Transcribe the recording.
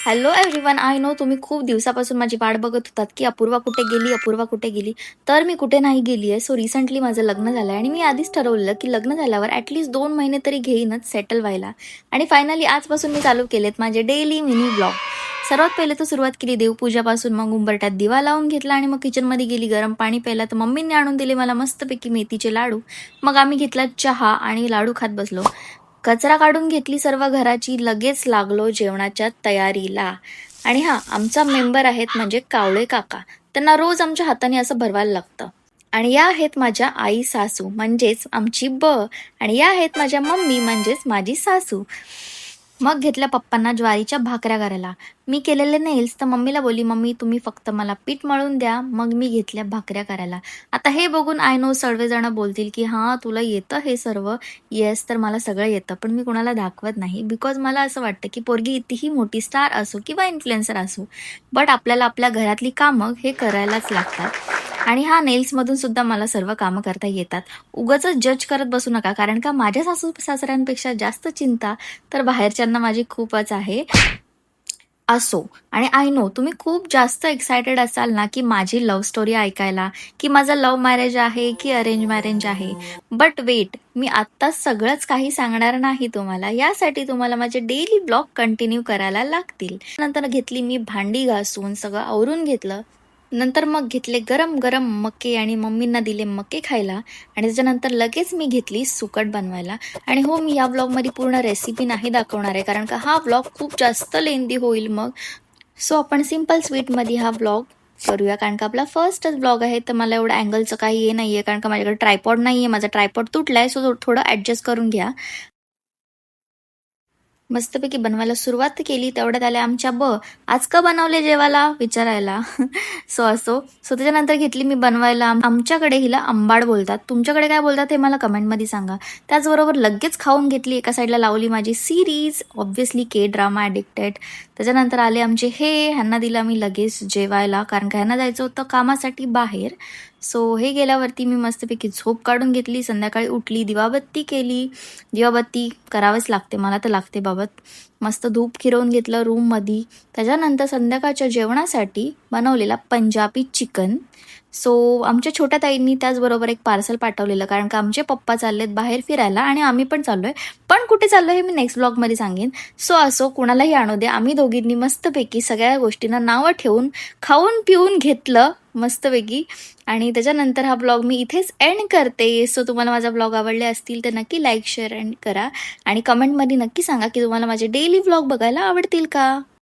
Hello everyone. I know तुम्ही खूप दिवसापासून माझी वाट बघत होतात की अपूर्वा कुठे गेली, अपूर्वा कुठे गेली. तर मी कुठे नाही गेली आहे. सो रिसेंटली माझं लग्न झालं आहे आणि मी आधीच ठरवलं की लग्न झाल्यावर ॲटलीस्ट 2 महिने तरी घेईनच सेटल व्हायला. आणि फायनली आजपासून मी चालू केलेत माझे डेली मिनी ब्लॉग. सर्वात पहिले तर सुरुवात केली देवपूजापासून. मग उंबरट्यात दिवा लावून घेतला आणि मग किचनमध्ये गेली गरम पाणी प्यायला. तर मम्मीने आणून दिले मला मस्तपैकी मेथीचे लाडू. मग आम्ही घेतला चहा आणि लाडू खात बसलो. कचरा काढून घेतली सर्व घराची. लगेच लागलो जेवणाच्या तयारीला. आणि हां, आमचा मेंबर आहेत म्हणजे कावळे काका. त्यांना रोज आमच्या हाताने असं भरवायला लागतं. आणि या आहेत माझ्या आई सासू म्हणजेच आमची आणि या आहेत माझ्या मम्मी म्हणजेच माझी सासू. मग घेतल्या पप्पांना ज्वारीच्या भाकऱ्या करायला. मी केलेले नेल्स तर मम्मीला बोलली, "मम्मी तुम्ही फक्त मला पीठ मळून द्या." मग मी घेतल्या भाकऱ्या करायला. आता हे बघून आय नो सर्वजण बोलतील, की "हां, तुला येतं हे सर्व." येस, तर मला सगळं येतं. पण मी कुणाला दाखवत नाही. बिकॉज मला असं वाटतं, की पोरगी कितीही मोठी स्टार असो किंवा इन्फ्लुएन्सर असो, बट आपल्याला आपल्या घरातली कामं हे करायलाच लागतात. आणि हा नेल्समधून सुद्धा मला सर्व कामं करता येतात. उगाचच जज करत बसू नका, कारण का माझ्या सासू-सासऱ्यांपेक्षा जास्त चिंता तर बाहेरच्यांना माझी खूपच आहे. असो. आणि आय नो तुम्ही खूप जास्त एक्सायटेड असाल ना, की माझी लव्ह स्टोरी ऐकायला, की माझं लव्ह मॅरेज आहे की अरेंज मॅरेज आहे. बट वेट, मी आत्ताच सगळंच काही सांगणार नाही तुम्हाला. यासाठी तुम्हाला माझे डेली ब्लॉग कंटिन्यू करायला लागतील. नंतर घेतली मी भांडी घासून, सगळं आवरून घेतलं. नंतर मग घेतले गरम-गरम मके आणि मम्मींना दिले मके खायला. आणि त्याच्यानंतर लगेच मी घेतली सुकट बनवायला. आणि हो, मी या ब्लॉगमध्ये पूर्ण रेसिपी नाही दाखवणार आहे, कारण का हा ब्लॉग खूप जास्त लेंदी होईल मग. सो आपण सिंपल स्वीटमध्ये हा ब्लॉग करूया, कारण का आपला फर्स्टच ब्लॉग आहे. तर मला एवढं अँगलचं काही हे नाही आहे, कारण का माझ्याकडे ट्रायपॉड नाही आहे. माझा ट्रायपॉड तुटला आहे, सो थोडं ॲडजस्ट करून घ्या. मस्तपैकी बनवायला सुरुवात केली तेवढ्यात आल्या आमच्या आज का बनवले जेवायला विचारायला. सो त्याच्यानंतर घेतली मी बनवायला. आमच्याकडे हिला आंबाड बोलतात, तुमच्याकडे काय बोलतात हे मला कमेंटमध्ये सांगा. त्याचबरोबर लगेच खाऊन घेतली. एका साईडला लावली माझी सिरीज, ऑब्व्हियसली के ड्रामा ॲडिक्टेड. त्याच्यानंतर आले आमचे ह्यांना दिला मी लगेच जेवायला, कारण का ह्यांना जायचं होतं कामासाठी बाहेर. सो हे गेल्यावरती मी मस्तपैकी झोप काढून घेतली. संध्याकाळी उठली, दिवाबत्ती केली. दिवाबत्ती करावीच लागते, मला तर लागते बाबत. मस्त धूप फिरवून घेतलं रूममध्ये. त्याच्यानंतर संध्याकाळच्या जेवणासाठी बनवलेला पंजाबी चिकन. सो आमच्या छोट्या ताईंनी त्याचबरोबर एक पार्सल पाठवलेलं, कारण का आमचे पप्पा चाललेत बाहेर फिरायला आणि आम्ही पण चाललोय. पण कुठे चाललो हे मी नेक्स्ट ब्लॉगमध्ये सांगेन. सो असो, कुणालाही आणू दे, आम्ही दोघींनी मस्तपैकी सगळ्या गोष्टींना नावं ठेवून खाऊन पिऊन घेतलं मस्तपैकी. आणि त्याच्यानंतर हा ब्लॉग मी इथेच एंड करते. सो तुम्हाला माझा ब्लॉग आवडले असतील तर नक्की लाईक शेअर एंड करा. आणि कमेंटमध्ये नक्की सांगा की तुम्हाला माझे डेली व्लॉग बघायला आवडतील का.